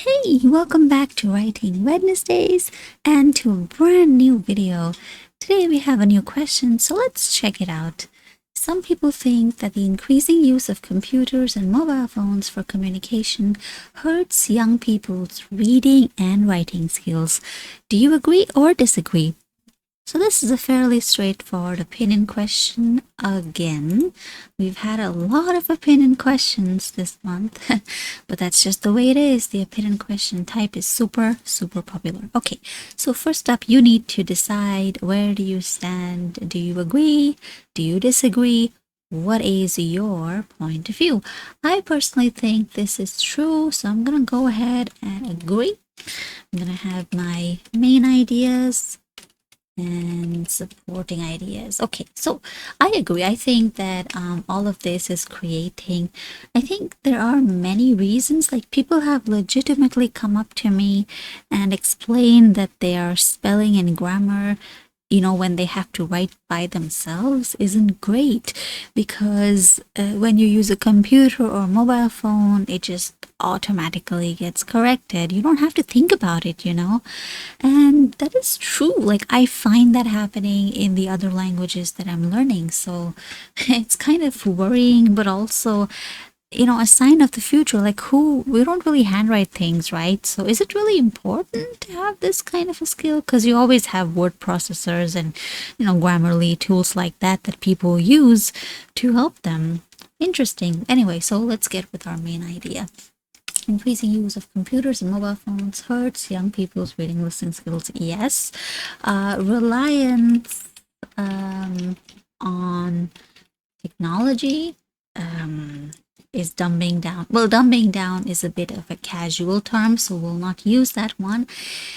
Hey, welcome back to Writing Wednesdays and to a brand new video. Today we have a new question, so let's check it out. Some people think that the increasing use of computers and mobile phones for communication hurts young people's reading and writing skills. Do you agree or disagree? So this is a fairly straightforward opinion question again. We've had a lot of opinion questions this month, but that's just the way it is. The opinion question type is super popular. Okay, so first up, you need to decide, where do you stand? Do you agree? Do you disagree? What is your point of view? I personally think this is true, so I'm gonna go ahead and agree. I'm gonna have my main ideas and supporting ideas. Okay, so I agree. I think that all of this is creating, I think there are many reasons. Like, people have legitimately come up to me and explained that their spelling and grammar, when they have to write by themselves, isn't great, because when you use a computer or mobile phone, it just automatically gets corrected. You don't have to think about it, and that is true. Like, I find that happening in the other languages that I'm learning, so it's kind of worrying, but also a sign of the future. Like, we don't really handwrite things, right? So is it really important to have this kind of a skill? Because you always have word processors and Grammarly tools like that people use to help them. Interesting. Anyway, so let's get with our main idea. Increasing use of computers and mobile phones hurts young people's reading listening skills. Yes. Reliance on technology is dumbing down. Well, dumbing down is a bit of a casual term, so we'll not use that one.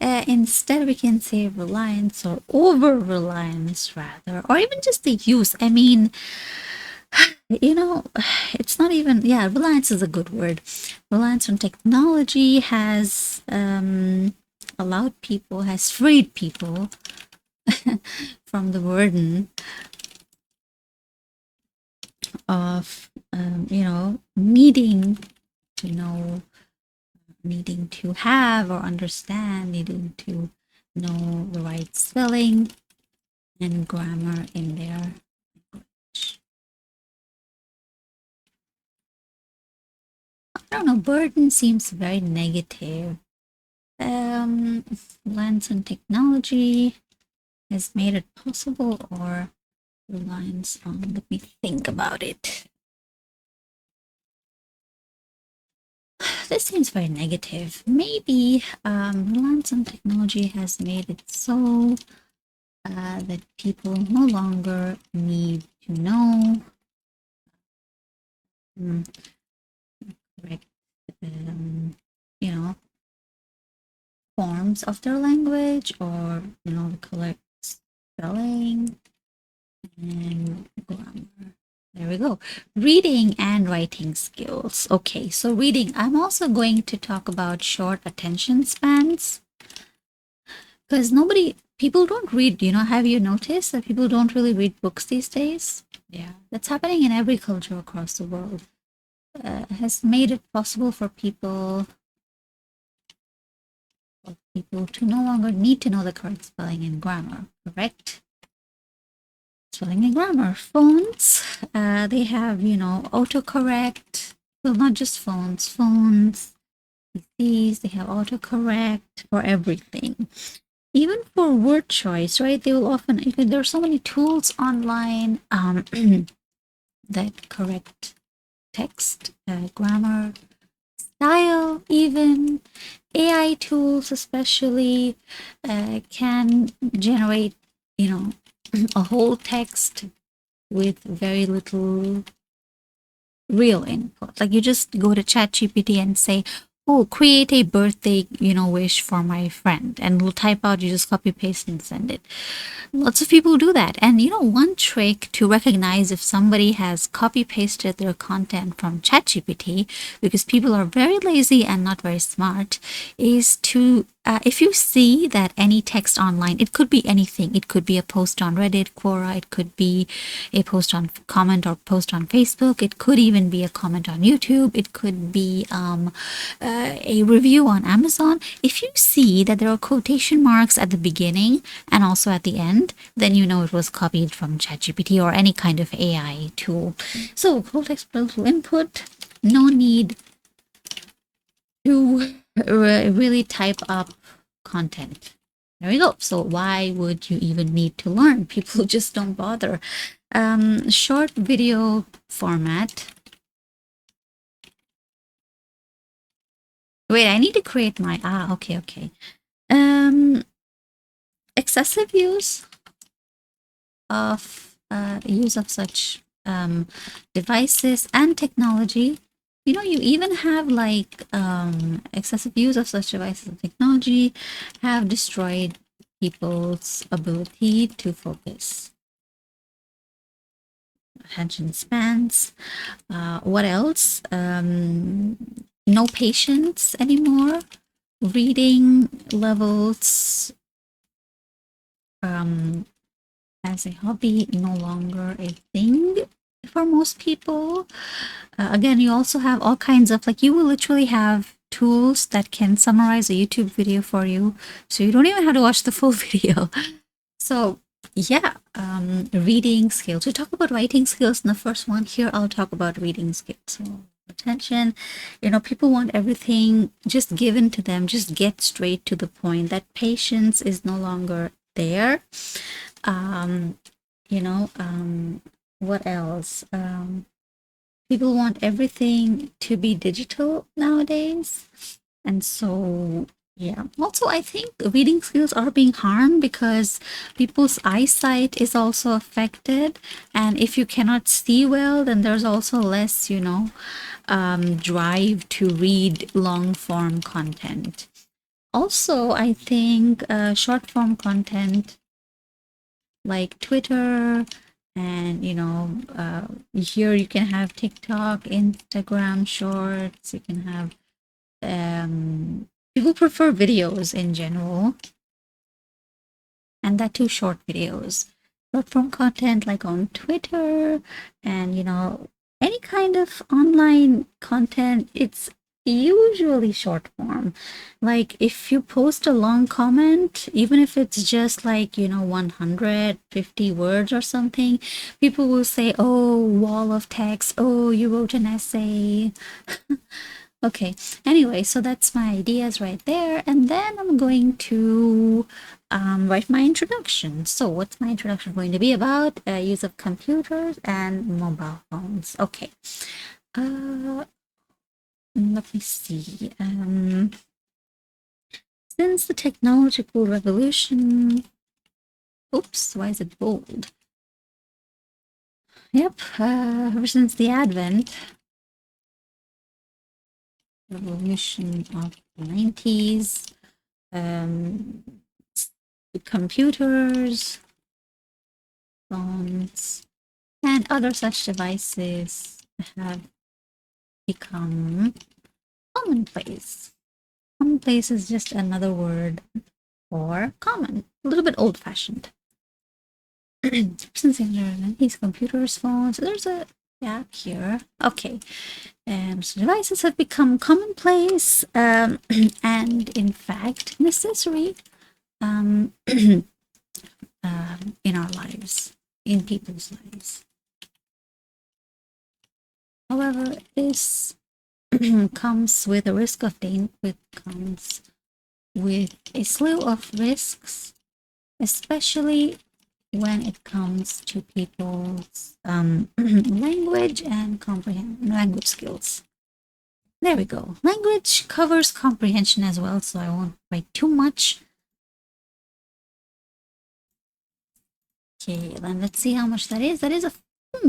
Instead, we can say reliance or over-reliance, rather, or even just the use. I mean, it's not even, yeah, reliance is a good word. Reliance on technology has freed people from the burden of needing to know, needing to have or understand, needing to know the right spelling and grammar in their language. I don't know, burden seems very negative. Reliance on technology has made it possible, or reliance on, let me think about it. This seems very negative. Maybe reliance on technology has made it so that people no longer need to know correct, forms of their language, or the correct spelling and grammar. There we go. Reading and writing skills. Okay, so reading. I'm also going to talk about short attention spans, because people don't read. Have you noticed that people don't really read books these days? Yeah, that's happening in every culture across the world. Has made it possible for people to no longer need to know the correct spelling and grammar. Correct? Spelling and grammar. Phones, they have, autocorrect. Well, not just phones, PCs, they have autocorrect for everything. Even for word choice, right? They will often, there are so many tools online that correct text, grammar, style, even AI tools especially can generate, a whole text with very little real input. Like, you just go to ChatGPT and say, oh, create a birthday, wish for my friend, and it'll type out, you just copy paste and send it. Lots of people do that. And one trick to recognize if somebody has copy pasted their content from ChatGPT, because people are very lazy and not very smart, is to if you see that any text online, it could be anything. It could be a post on Reddit, Quora. It could be a post on comment or post on Facebook. It could even be a comment on YouTube. It could be a review on Amazon. If you see that there are quotation marks at the beginning and also at the end, then you know it was copied from ChatGPT or any kind of AI tool. So full text to input, no need to really type up content. There we go. So why would you even need to learn? People just don't bother. Short video format. Wait, I need to create my, okay. Excessive use of such devices and technology. You know, you even have like excessive use of such devices and technology have destroyed people's ability to focus. Attention spans. What else? No patience anymore. Reading levels as a hobby no longer a thing for most people. Again, you also have all kinds of, like, you will literally have tools that can summarize a YouTube video for you, so you don't even have to watch the full video. So yeah, reading skills. We talk about writing skills in the first one. Here I'll talk about reading skills. So attention, you know, people want everything just given to them, just get straight to the point. That patience is no longer there. You know, what else? People want everything to be digital nowadays. And so, yeah. Also, I think reading skills are being harmed because people's eyesight is also affected. And if you cannot see well, then there's also less, you know, drive to read long form content. Also, I think short form content like Twitter, and you know, here you can have TikTok, Instagram Shorts. You can have people prefer videos in general, and that too, short videos. Short form content like on Twitter, and you know, any kind of online content, it's usually short form. Like if you post a long comment, even if it's just like, you know, 150 words or something, people will say, oh, wall of text, oh, you wrote an essay. Okay, anyway, so that's my ideas right there, and then I'm going to write my introduction. So what's my introduction going to be about? Use of computers and mobile phones. Okay. Let me see. Since the technological revolution, oops, why is it bold? Yep, ever since the advent, revolution of the 90s, computers, phones, and other such devices have become commonplace. Commonplace is just another word for common, a little bit old-fashioned. Since these computers, phones, there's a gap here. Okay, so devices have become commonplace and in fact necessary in our lives, in people's lives. However, this comes with a risk of comes with a slew of risks, especially when it comes to people's language and language skills. There we go. Language covers comprehension as well, so I won't write too much. Okay, then let's see how much that is. That is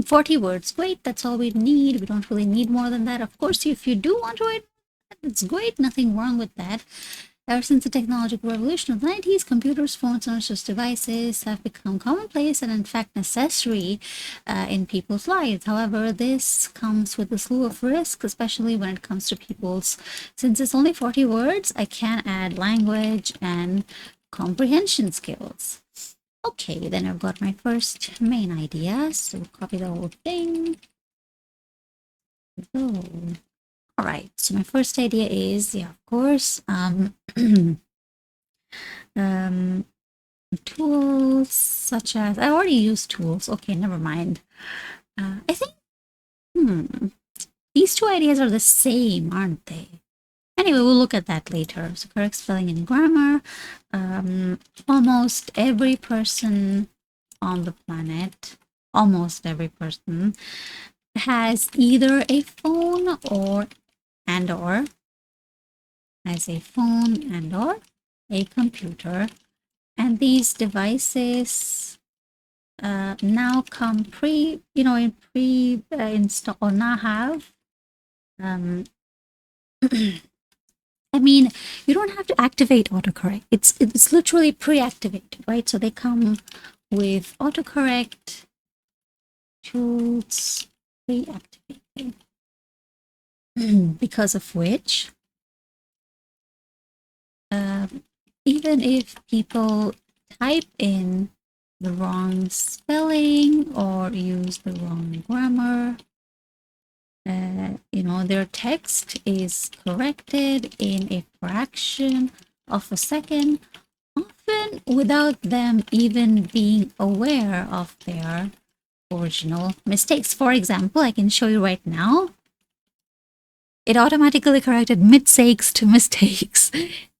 40 words. Great, that's all we need. We don't really need more than that. Of course, if you do want to write, it's great. Nothing wrong with that. Ever since the technological revolution of the 90s, computers, phones, and such devices have become commonplace and, in fact, necessary in people's lives. However, this comes with a slew of risks, especially when it comes to people's. Since it's only 40 words, I can add language and comprehension skills. Okay, then I've got my first main idea. So copy the whole thing. Oh. All right, so my first idea is, yeah, of course, tools such as, I already used tools. Okay, never mind. I think, these two ideas are the same, aren't they? Anyway, we'll look at that later. So correct spelling and grammar. Almost every person on the planet, almost every person, has either a phone or has a phone and or a computer, and these devices now come install or now have I mean, you don't have to activate autocorrect. It's literally pre-activated, right? So they come with autocorrect tools pre-activated, because of which even if people type in the wrong spelling or use the wrong grammar, their text is corrected in a fraction of a second, often without them even being aware of their original mistakes. For example, I can show you right now. It automatically corrected mistakes to mistakes.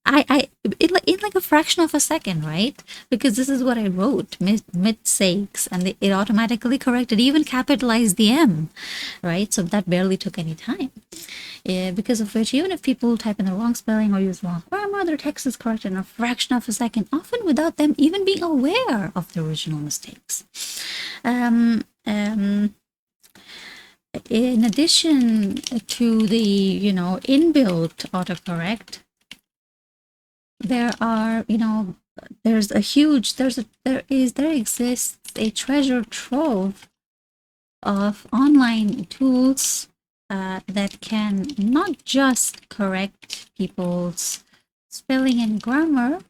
In like a fraction of a second, right? Because this is what I wrote, mistakes, and it automatically corrected, even capitalized the M, right? So that barely took any time. Because of which, even if people type in the wrong spelling or use wrong grammar, their text is corrected in a fraction of a second, often without them even being aware of the original mistakes. In addition to the inbuilt autocorrect, there exists a treasure trove of online tools that can not just correct people's spelling and grammar,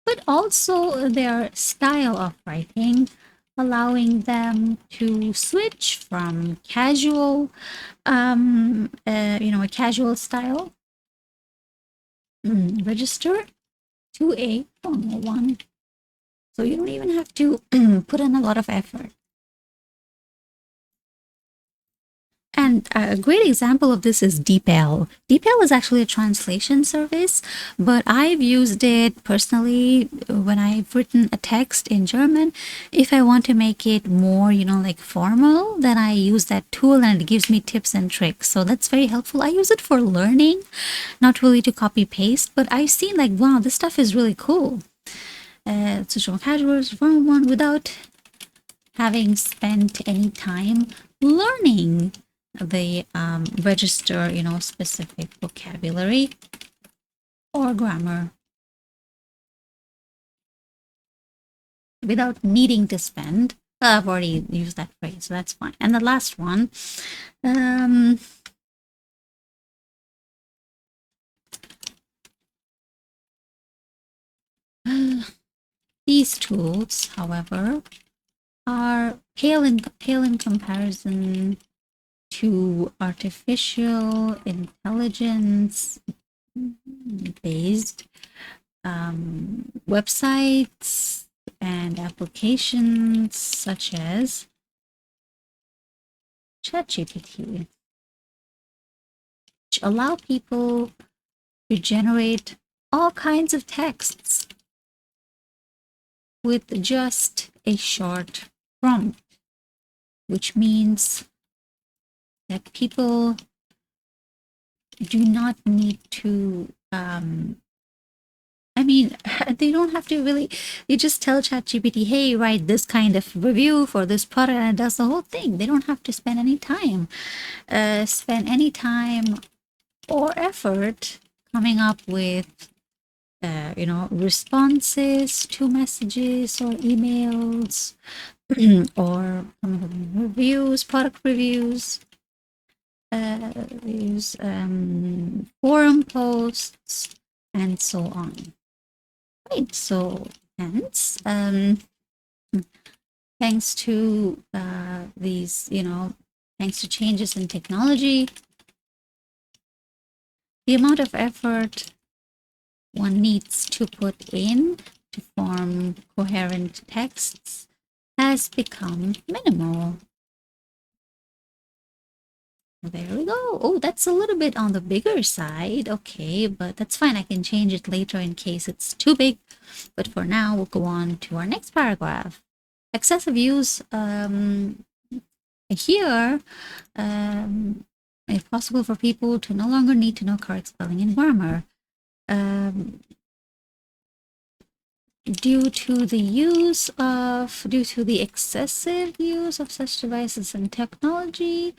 but also their style of writing, allowing them to switch from casual, a casual style register to a formal one. So you don't even have to put in a lot of effort. And a great example of this is DeepL. DeepL is actually a translation service, but I've used it personally when I've written a text in German. If I want to make it more, like formal, then I use that tool and it gives me tips and tricks. So that's very helpful. I use it for learning, not really to copy paste, but I've seen like, wow, this stuff is really cool. Social casuals, formal one, without having spent any time learning the register, specific vocabulary or grammar, without needing to spend. I've already used that phrase, so that's fine. And the last one, these tools, however, are pale in comparison to artificial intelligence based websites and applications such as ChatGPT, which allow people to generate all kinds of texts with just a short prompt, which means that people do not need to, they don't have to really, you just tell ChatGPT, hey, write this kind of review for this product, and it does the whole thing. They don't have to spend any time or effort coming up with responses to messages or emails, or coming up with reviews, product reviews, forum posts, and so on. Right. So hence, thanks to these, thanks to changes in technology, the amount of effort one needs to put in to form coherent texts has become minimal. There we go. Oh, that's a little bit on the bigger side. Okay, but that's fine. I can change it later in case it's too big. But for now, we'll go on to our next paragraph. Excessive use here, if possible for people to no longer need to know correct spelling and grammar. Due to the excessive use of such devices and technology,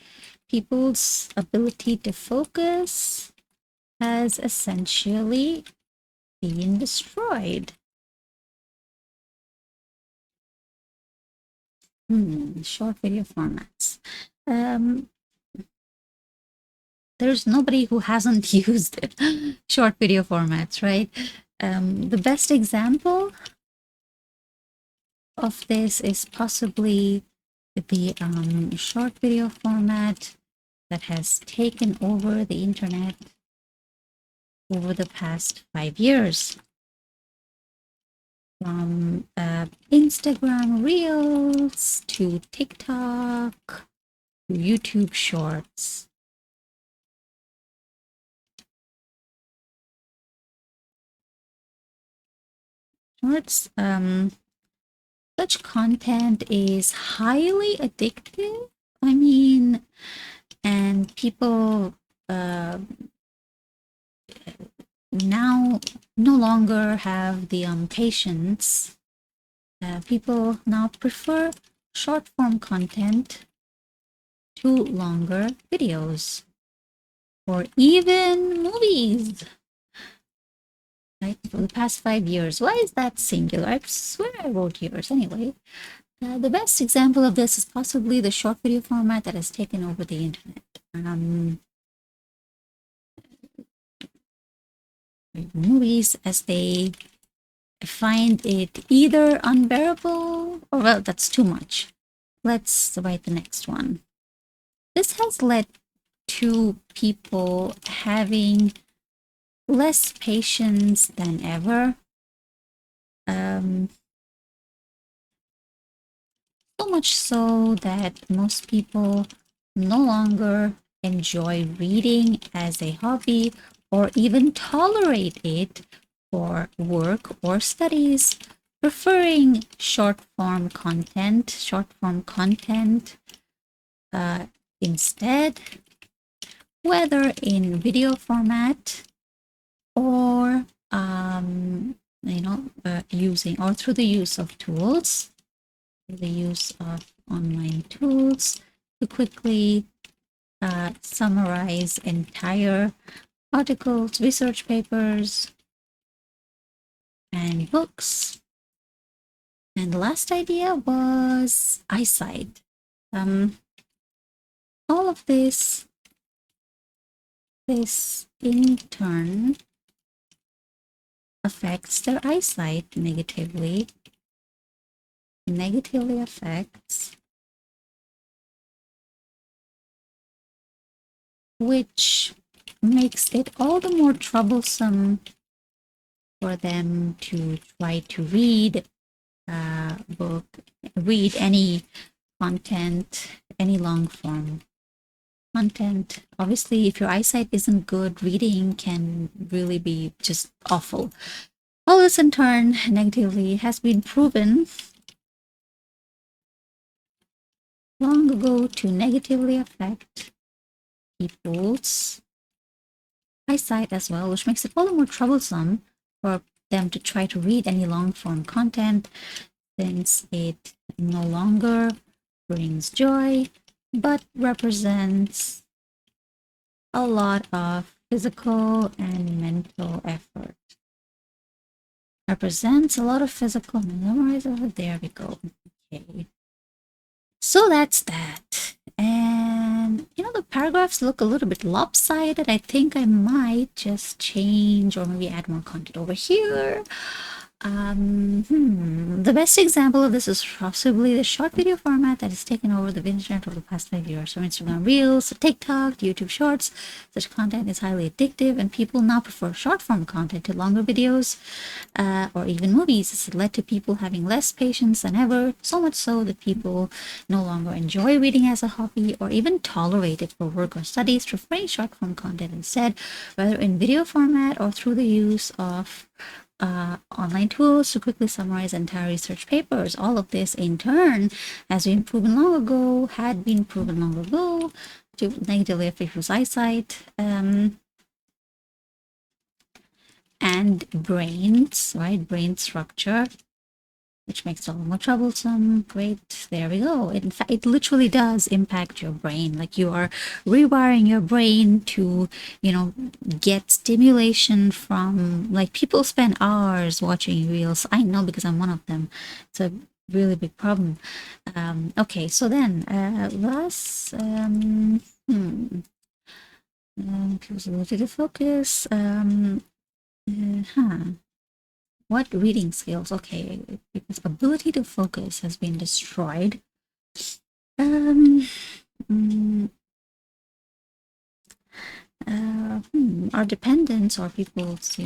people's ability to focus has essentially been destroyed. Short video formats. There's nobody who hasn't used it. Short video formats, right? The best example of this is possibly the short video format that has taken over the internet over the past 5 years. From Instagram Reels to TikTok to YouTube Shorts. Such content is highly addictive. I mean, and people now no longer have the patience. People now prefer short form content to longer videos or even movies. Right, for the past 5 years. Why is that singular? I swear I wrote years anyway. The best example of this is possibly the short video format that has taken over the internet. Movies, as they find it either unbearable or, well, that's too much. Let's write the next one. This has led to people having less patience than ever. So much so that most people no longer enjoy reading as a hobby or even tolerate it for work or studies, preferring short form content instead, whether in video format or using or through the use of tools, online tools to quickly summarize entire articles, research papers, and books. And the last idea was eyesight. All of this in turn affects their eyesight negatively affects, which makes it all the more troublesome for them to try to read read any content, any long form content. Obviously, if your eyesight isn't good, reading can really be just awful. All this in turn negatively has been proven long ago to negatively affect people's eyesight as well, which makes it all the more troublesome for them to try to read any long form content, since it no longer brings joy but represents a lot of physical and mental effort. Represents a lot of physical memorize over. There we go. Okay. So that's that. And the paragraphs look a little bit lopsided. I think I might just change or maybe add more content over here. The best example of this is possibly the short video format that has taken over the internet over the past 5 years. From Instagram Reels to TikTok to YouTube Shorts, such content is highly addictive, and people now prefer short form content to longer videos or even movies. This has led to people having less patience than ever, so much so that people no longer enjoy reading as a hobby or even tolerate it for work or studies, preferring short form content instead, whether in video format or through the use of online tools to quickly summarize entire research papers. All of this, in turn, had been proven long ago to negatively affect people's eyesight and brains, right? Brain structure, which makes it a little more troublesome. Great, there we go. In fact, it literally does impact your brain. Like, you are rewiring your brain to, get stimulation from, like, people spend hours watching reels. I know, because I'm one of them. It's a really big problem. Okay, so then, people's ability to focus. What reading skills? Okay, because ability to focus has been destroyed. Our dependence, or people's,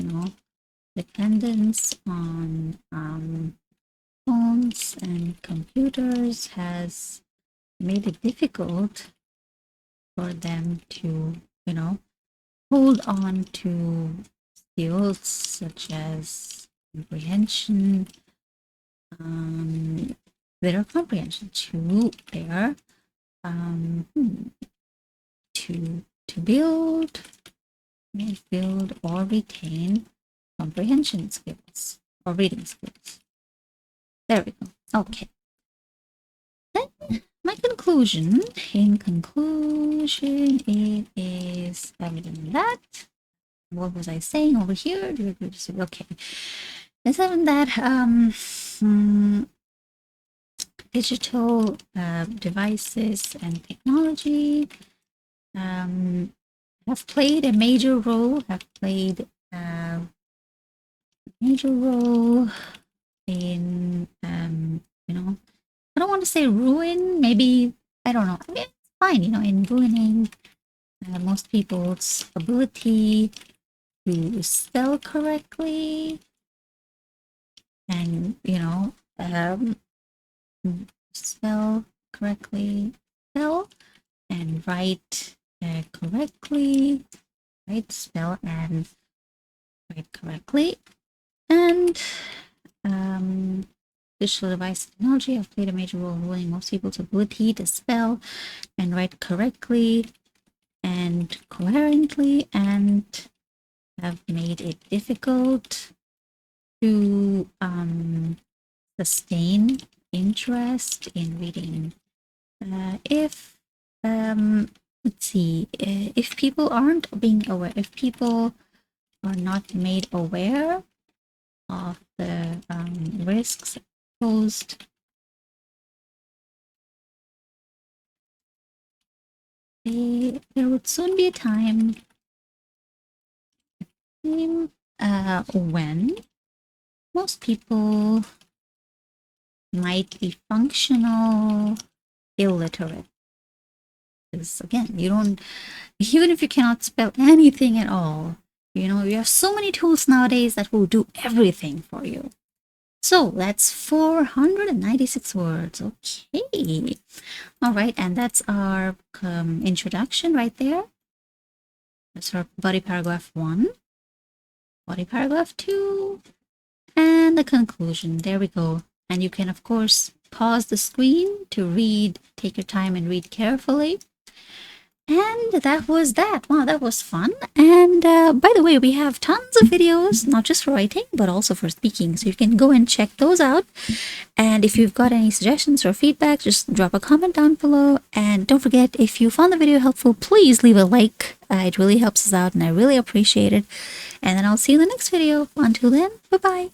dependence on phones and computers has made it difficult for them to, hold on to skills such as comprehension, their comprehension to their to build or retain comprehension skills or reading skills. There we go. Okay. Then my conclusion. In conclusion, it is evident that, what was I saying over here? Okay. It's evident that digital devices and technology have played a major role. In I don't want to say ruin. Maybe, I don't know. I mean, it's fine. In ruining most people's ability to spell correctly, and spell and write correctly, spell and write correctly, and digital device technology have played a major role in ruining most people's ability to spell and write correctly and coherently, and have made it difficult to sustain interest in reading. If people aren't being aware, if people are not made aware of the risks posed, there would soon be a time when most people might be functional illiterate. Because, again, even if you cannot spell anything at all, you have so many tools nowadays that will do everything for you. So that's 496 words. Okay. All right, and that's our introduction right there. That's our body paragraph 1, body paragraph 2, and the conclusion. There we go. And you can, of course, pause the screen to read. Take your time and read carefully. And that was that. Wow, that was fun. And by the way, we have tons of videos, not just for writing, but also for speaking. So you can go and check those out. And if you've got any suggestions or feedback, just drop a comment down below. And don't forget, if you found the video helpful, please leave a like It really helps us out and I really appreciate it. And then I'll see you in the next video. Until then, bye-bye.